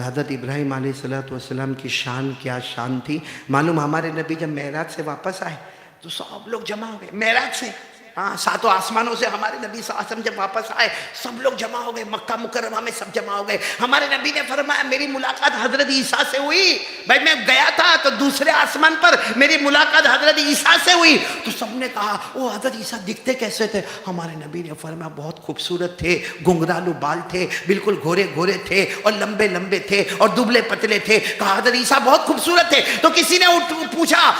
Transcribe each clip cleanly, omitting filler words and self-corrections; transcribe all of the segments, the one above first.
حضرت ابراہیم علیہ السلام کی شان کیا شان تھی معلوم. ہمارے نبی جب معراج سے واپس آئے تو سب لوگ جمع ہو گئے. معراج سے ساتوں آسمانوں سے ہمارے نبی صلی اللہ علیہ وسلم جب واپس آئے سب لوگ جمع ہو گئے. مکہ مکرمہ میں سب جمع ہو گئے. ہمارے نبی نے فرمایا میری ملاقات حضرت عیسیٰ سے ہوئی. بھائی میں گیا تھا تو دوسرے آسمان پر میری ملاقات حضرت عیسیٰ سے ہوئی. تو سب نے کہا وہ حضرت عیسیٰ دکھتے کیسے تھے؟ ہمارے نبی نے فرمایا بہت خوبصورت تھے, گنگرالو بال تھے, بالکل گھورے گھورے تھے اور لمبے لمبے تھے اور دبلے پتلے تھے. کہا حضرت عیسیٰ بہت خوبصورت تھے. تو کسی نے پوچھا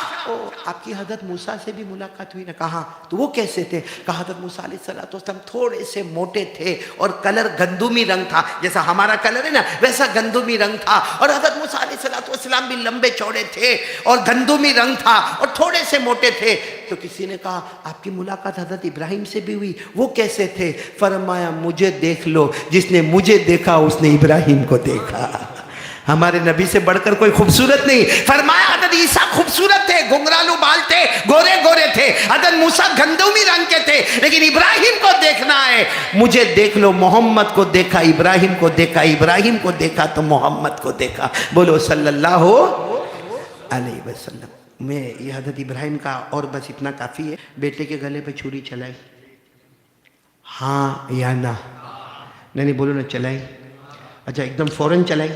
آپ کی حضرت موسیٰ سے بھی ملاقات ہوئی نا؟ کہا تو وہ کیسے تھے؟ کہا حضرت موسیٰ علیہ السلام تھوڑے سے موٹے تھے اور کلر گندمی رنگ تھا, جیسا ہمارا کلر ہے نا ویسا گندمی رنگ تھا. اور حضرت موسیٰ علیہ السلام بھی لمبے چوڑے تھے اور گندمی رنگ تھا اور تھوڑے سے موٹے تھے. تو کسی نے کہا آپ کی ملاقات حضرت ابراہیم سے بھی ہوئی, وہ کیسے تھے؟ فرمایا مجھے دیکھ لو, جس نے مجھے دیکھا اس نے ابراہیم کو دیکھا. ہمارے نبی سے بڑھ کر کوئی خوبصورت نہیں. فرمایا حضرت عیسیٰ خوبصورت تھے, گنگرالو بال تھے, گورے گورے تھے. حضرت موسیٰ گندمی رنگ کے تھے. لیکن ابراہیم کو دیکھنا ہے, مجھے دیکھ لو. محمد کو دیکھا, ابراہیم کو دیکھا, ابراہیم کو دیکھا تو محمد کو دیکھا. بولو صلی اللہ علیہ وسلم. میں یہ حضرت ابراہیم کا اور بس اتنا کافی ہے. بیٹے کے گلے پہ چھری چلائی, ہاں یا نہ؟ نہیں بولو نا چلائی. اچھا ایک دم فوراً چلائی,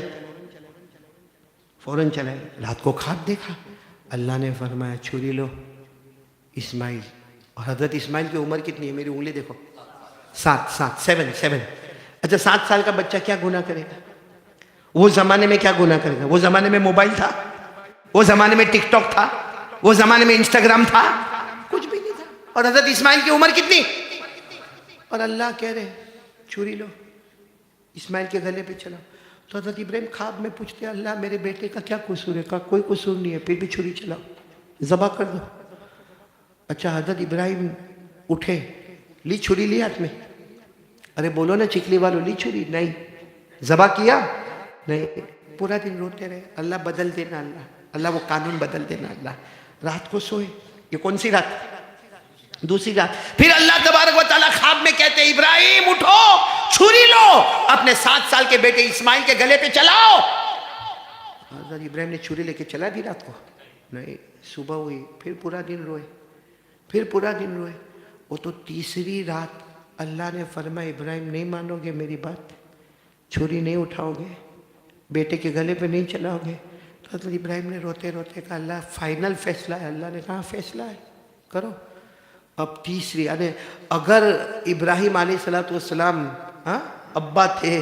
فوراً چلائے. رات کو خواب دیکھا, اللہ نے فرمایا چھری لو اسماعیل. اور حضرت اسماعیل کی عمر کتنی ہے؟ میری انگلی دیکھو, 7. اچھا 7 سال کا بچہ کیا گناہ کرے گا؟ وہ زمانے میں کیا گناہ کرے گا؟ وہ زمانے میں موبائل تھا, وہ زمانے میں ٹک ٹاک تھا, وہ زمانے میں انسٹاگرام تھا, کچھ بھی نہیں تھا. اور حضرت اسماعیل کی عمر کتنی؟ اور اللہ کہہ رہے چھری لو اسماعیل کے گلے پہ چلاؤ. تو حضرت ابراہیم خواب میں پوچھتے اللہ میرے بیٹے کا کیا قصور ہے؟ کہا کوئی قصور نہیں ہے, پھر بھی چھری چلاؤ, ذبح کر دو. اچھا حضرت ابراہیم اٹھے, لی چھری لی ہاتھ میں. ارے بولو نا چکلی والو, لی چھری؟ نہیں. ذبح کیا؟ نہیں. پورا دن روتے رہے, اللہ بدل دینا, اللہ وہ قانون بدل دینا. اللہ رات کو سوئے. یہ کون سی رات؟ دوسری رات. پھر اللہ تبارک و تعالیٰ خواب میں کہتے ابراہیم اٹھو, چھری لو, اپنے 7 سال کے بیٹے اسماعیل کے گلے پہ چلاؤ. حضرت ابراہیم نے چھری لے کے چلا دی رات کو؟ نہیں. صبح ہوئی, پھر پورا دن روئے, پھر پورا دن روئے. وہ تو تیسری رات اللہ نے فرمایا ابراہیم نہیں مانو گے میری بات, چھری نہیں اٹھاؤ گے, بیٹے کے گلے پہ نہیں چلاؤ گے. تو حضرت ابراہیم نے روتے روتے کہا اللہ فائنل فیصلہ ہے. اللہ نے کہا فیصلہ ہے, کرو. اب تیسری, یعنی اگر ابراہیم علیہ السلام ابا تھے,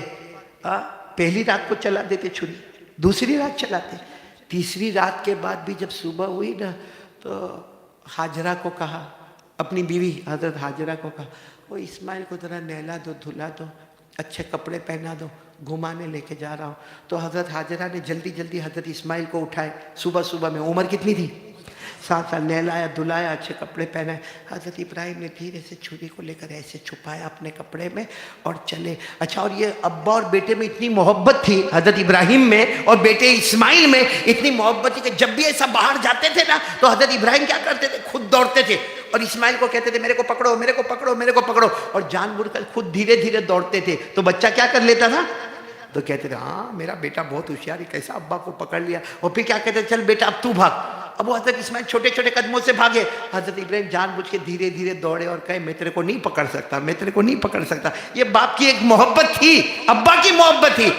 پہلی رات کو چلا دیتے چھری, دوسری رات چلاتے, تیسری رات کے بعد بھی جب صبح ہوئی نا تو ہاجرہ کو کہا, اپنی بیوی حضرت ہاجرہ کو کہا وہ اسماعیل کو ذرا نہلا دو, دھلا دو, اچھے کپڑے پہنا دو, گھمانے لے کے جا رہا ہوں. تو حضرت ہاجرہ نے جلدی جلدی حضرت اسماعیل کو اٹھائے صبح صبح میں. عمر کتنی تھی؟ 7 سال. نہلایا, دھلایا, اچھے کپڑے پہنائے. حضرت ابراہیم نے دھیرے سے چھری کو لے کر ایسے چھپایا اپنے کپڑے میں اور چلے. اچھا, اور یہ ابا اور بیٹے میں اتنی محبت تھی, حضرت ابراہیم میں اور بیٹے اسماعیل میں اتنی محبت تھی کہ جب بھی ایسا باہر جاتے تھے نا تو حضرت ابراہیم کیا کرتے تھے؟ خود دوڑتے تھے اور اسماعیل کو کہتے تھے میرے کو پکڑو, میرے کو پکڑو, میرے کو پکڑو, اور جان بوجھ کر خود دھیرے دھیرے دوڑتے تھے. تو بچہ کیا کر لیتا تھا؟ تو کہتے تھے ہاں میرا بیٹا بہت ہوشیار ہے, کیسا ابا کو پکڑ لیا. اور پھر کیا کہتے چل بیٹا اب تو بھاگ. اب وہ حضرت اسماعیل چھوٹے چھوٹے قدموں سے بھاگے. حضرت ابراہیم جان بوجھ کے دھیرے دھیرے دوڑے اور کہے میں تیرے کو نہیں پکڑ سکتا, میں تیرے کو نہیں پکڑ سکتا. یہ باپ کی ایک محبت تھی, ابا کی محبت تھی.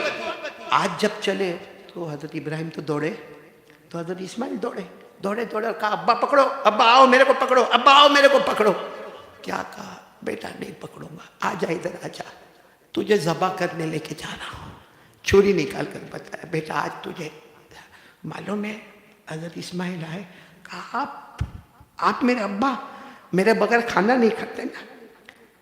آج جب چلے تو حضرت ابراہیم تو دوڑے, تو حضرت اسماعیل دوڑے دوڑے دوڑے اور کہا ابا پکڑو, ابا آؤ میرے کو پکڑو, ابا آؤ میرے کو پکڑو. کیا کہا؟ بیٹا نہیں پکڑوں گا, آ جا ادھر آ جا, تجھے ذبح کرنے لے کے جا رہا ہوں. چھری نکال کر بتایا بیٹا آج تجھے معلوم ہے. حضرت اسماعیل آئے, کہا آپ میرے ابا میرے بغیر کھانا نہیں کھاتے نا.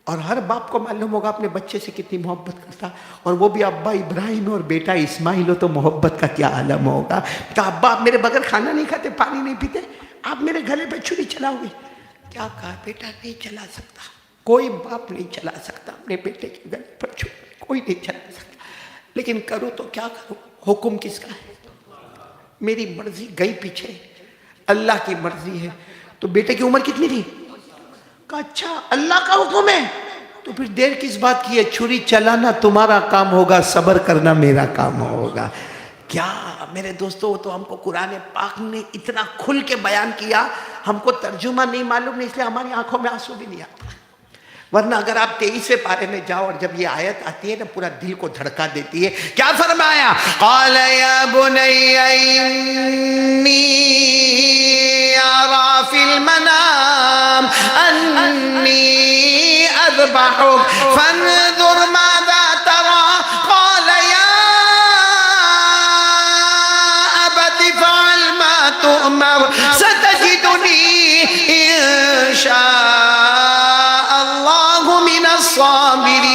اور ہر باپ کو معلوم ہوگا اپنے بچے سے کتنی محبت کرتا, اور وہ بھی ابا ابراہیم اور بیٹا اسماعیل ہو تو محبت کا کیا عالم ہوگا. کہا ابا آپ میرے بغیر کھانا نہیں کھاتے, پانی نہیں پیتے, آپ میرے گلے پہ چھری چلاؤ گے؟ کیا کہا بیٹا نہیں چلا سکتا, کوئی باپ نہیں چلا سکتا اپنے بیٹے کے گلے پر چھری, کوئی نہیں چلا سکتا. لیکن کروں تو کیا کروں, حکم کس کا ہے؟ میری مرضی گئی پیچھے, اللہ کی مرضی ہے. تو بیٹے کی عمر کتنی تھی؟ کہا اچھا اللہ کا حکم ہے تو پھر دیر کس بات کی ہے, چھری چلانا تمہارا کام ہوگا, صبر کرنا میرا کام ہوگا. کیا میرے دوستو، وہ تو ہم کو قرآن پاک نے اتنا کھل کے بیان کیا، ہم کو ترجمہ نہیں معلوم نہیں، اس لیے ہماری آنکھوں میں آنسو بھی نہیں آتا. ورنہ اگر آپ 23ویں پارے میں جاؤ اور جب یہ آیت آتی ہے نا، پورا دل کو دھڑکا دیتی ہے. کیا فرمایا؟ قال یا بنی انی ارى فی المنام انی اذبحک فانظر ماذا ترى قال یا ابت افعل ما تؤمر ستجدنی ان شاء اللہ من الصابرین.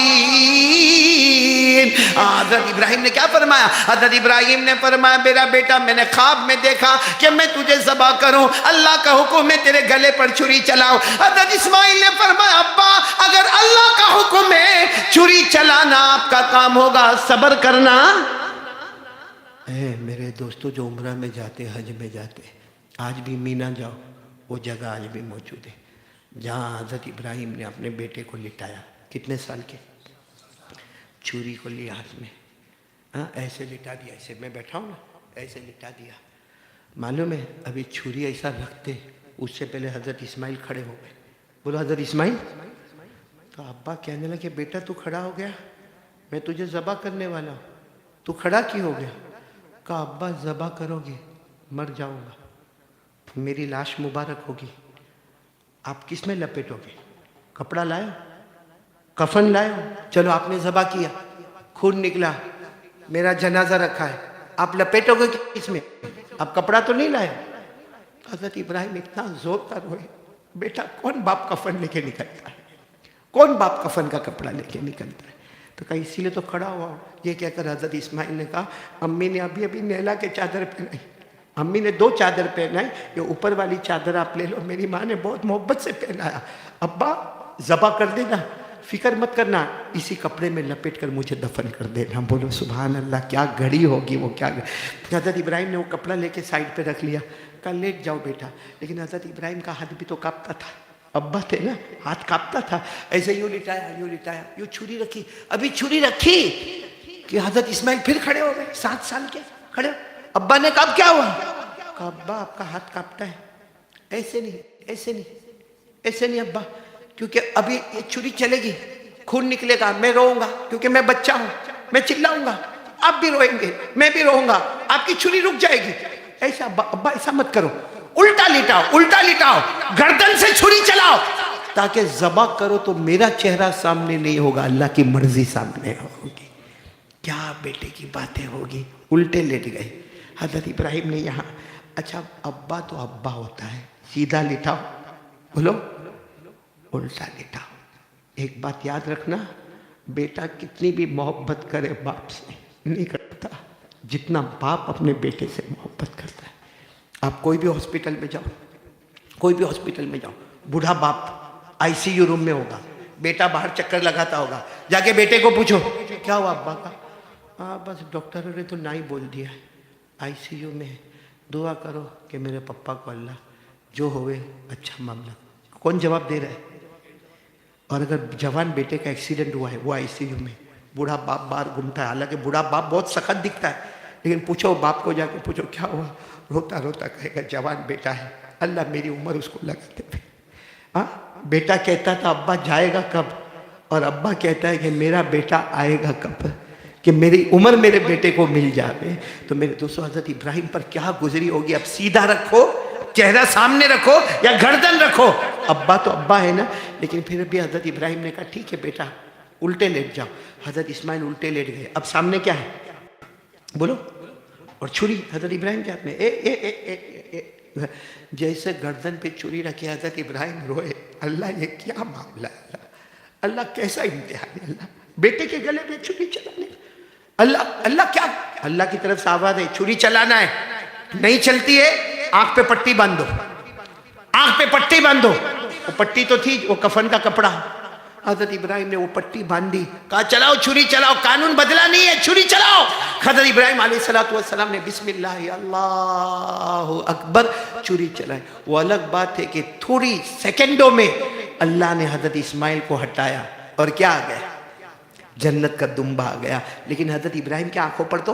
حضرت ابراہیم نے کیا فرمایا؟ حضرت ابراہیم نے فرمایا میرا بیٹا میں نے خواب میں دیکھا کہ میں تجھے ذبح کروں، اللہ کا حکم ہے تیرے گلے پر چھری چلاؤ. حضرت اسماعیل نے فرمایا ابا اگر اللہ کا حکم ہے چھری چلانا آپ کا کام ہوگا، صبر کرنا. اے میرے دوستو جو عمرہ میں جاتے، حج میں جاتے، آج بھی مینا جاؤ، وہ جگہ آج بھی موجود ہے جہاں حضرت ابراہیم نے اپنے بیٹے کو لٹایا. کتنے سال کے؟ چھری کو لیا ہاتھ میں، ایسے لٹا دیا، ایسے میں بیٹھا ہوں نا، ایسے لٹا دیا. معلوم ہے ابھی چھری ایسا رکھتے، اس سے پہلے حضرت اسماعیل کھڑے ہو گئے. بولو حضرت اسماعیل. تو ابا کہنے لگے بیٹا تو کھڑا ہو گیا، میں تجھے ذبح کرنے والا ہوں، تو کھڑا کیوں ہو گیا؟ کہا ابا ذبح کرو گے مر جاؤں گا، میری لاش مبارک ہوگی، آپ کس میں لپیٹو گے؟ کپڑا لائے، کفن لائے، چلو آپ نے ذبح کیا، خون نکلا، میرا جنازہ رکھا ہے، آپ لپیٹو گے کس میں؟ آپ کپڑا تو نہیں لائے. حضرت ابراہیم اتنا زور کا روئے. بیٹا کون باپ کفن لے کے نکلتا ہے؟ کون باپ کفن کا کپڑا لے کے نکلتا ہے؟ تو کہا اسی لیے تو کھڑا ہوا ہوں. یہ کہہ کر حضرت اسماعیل نے کہا امی نے ابھی ابھی نیلا کے چادر پہنائی، امی نے 2 چادر پہنائی، یہ اوپر والی چادر آپ لے لو، میری ماں نے بہت محبت سے پہنایا، ابا ذبح کر دینا، فکر مت کرنا، اسی کپڑے میں لپیٹ کر مجھے دفن کر دینا. بولو سبحان اللہ، کیا گھڑی ہوگی وہ، کیا حضرت ابراہیم نے وہ کپڑا لے کے سائڈ پہ رکھ لیا، کہا لیٹ جاؤ بیٹا. لیکن حضرت ابراہیم کا ہاتھ بھی تو کانپتا تھا، ابا تھے نا، ہاتھ کانپتا تھا. ایسے یوں لٹایا، یوں چھری رکھی، ابھی چھری رکھی کہ حضرت اسماعیل پھر کھڑے ہو گئے، 7 سال کے کھڑے. ابا نے کہا کیا ہوا؟ کہا ابا آپ کا ہاتھ کانپتا ہے. ایسے نہیں ابا، کیونکہ ابھی یہ چھری چلے گی، خون نکلے گا، میں روؤں گا کیونکہ میں بچہ ہوں، میں چلاؤں گا، آپ بھی روئیں گے، میں بھی روؤں گا، آپ کی چھری رک جائے گی. ایسا ابا ایسا مت کرو، الٹا لٹاؤ، گردن سے چھری چلاؤ تاکہ ذبح کرو تو میرا چہرہ سامنے نہیں ہوگا، اللہ کی مرضی سامنے ہوگی. کیا بیٹے کی باتیں ہوگی. الٹے لیٹ گئے. حضرت ابراہیم نے یہاں، اچھا ابا تو ابا ہوتا ہے، سیدھا لٹاؤ، بولو الٹا لٹاؤ. ایک بات یاد رکھنا، بیٹا کتنی بھی محبت کرے باپ سے نہیں کرتا جتنا باپ اپنے بیٹے سے محبت کرتا ہے. آپ کوئی بھی ہاسپٹل میں جاؤ، بوڑھا باپ آئی سی یو روم میں ہوگا، بیٹا باہر چکر لگاتا ہوگا، جا کے بیٹے کو پوچھو کیا ہوا ابا کا؟ ہاں بس ڈاکٹروں نے تو نہیں بول دیا ہے، آئی سی یو میں ہے، دعا کرو کہ میرے پپا کو اللہ جو ہوئے اچھا معاملہ. کون جواب دے رہا ہے؟ اور اگر جوان بیٹے کا ایکسیڈنٹ ہوا ہے، وہ آئی سی یو میں، بوڑھا باپ باہر گھومتا ہے، حالانکہ بوڑھا باپ بہت سخت دکھتا ہے، لیکن پوچھو باپ کو، جا کے پوچھو کیا ہوا، روتا روتا کہے گا جوان بیٹا ہے، اللہ میری عمر اس کو لگاتے تھے. ہاں بیٹا کہتا تھا ابا جائے گا کب، اور ابا کہتا ہے کہ میرا بیٹا آئے گا کب، کہ میری عمر میرے بیٹے کو مل جائے. تو میرے دوستو حضرت ابراہیم پر کیا گزری ہوگی. اب سیدھا رکھو، چہرہ سامنے رکھو یا گردن رکھو، ابا تو ابا ہے نا. لیکن پھر بھی حضرت ابراہیم نے کہا ٹھیک ہے بیٹا الٹے لیٹ جاؤ. حضرت اسماعیل الٹے لیٹ گئے. اب سامنے کیا ہے بولو، اور چھری حضرت ابراہیم کے ہاتھ میں. جیسے گردن پہ چھری رکھے حضرت ابراہیم روئے. اللہ یہ کیا معاملہ ہے، اللہ کیسا امتحان ہے، اللہ بیٹے کے گلے پہ چھری چلانے. اللہ کیا، اللہ کی طرف سے آواز ہے چھری چلانا ہے، نہیں چلتی ہے آنکھ پہ پٹی باندھو، آنکھ پہ پٹی باندھو. وہ پٹی تو تھی وہ کفن کا کپڑا. حضرت ابراہیم نے وہ پٹی باندھی، کہا چلاؤ چھری چلاؤ، قانون بدلا نہیں ہے، چھری چلاؤ. حضرت ابراہیم علیہ السلام نے بسم اللہ اللہ اکبر چھری چلائی. وہ الگ بات ہے کہ تھوڑی سیکنڈوں میں اللہ نے حضرت اسماعیل کو ہٹایا اور کیا آ گیا، جنت کا دمبا آ گیا. لیکن حضرت ابراہیم کی آنکھوں پر تو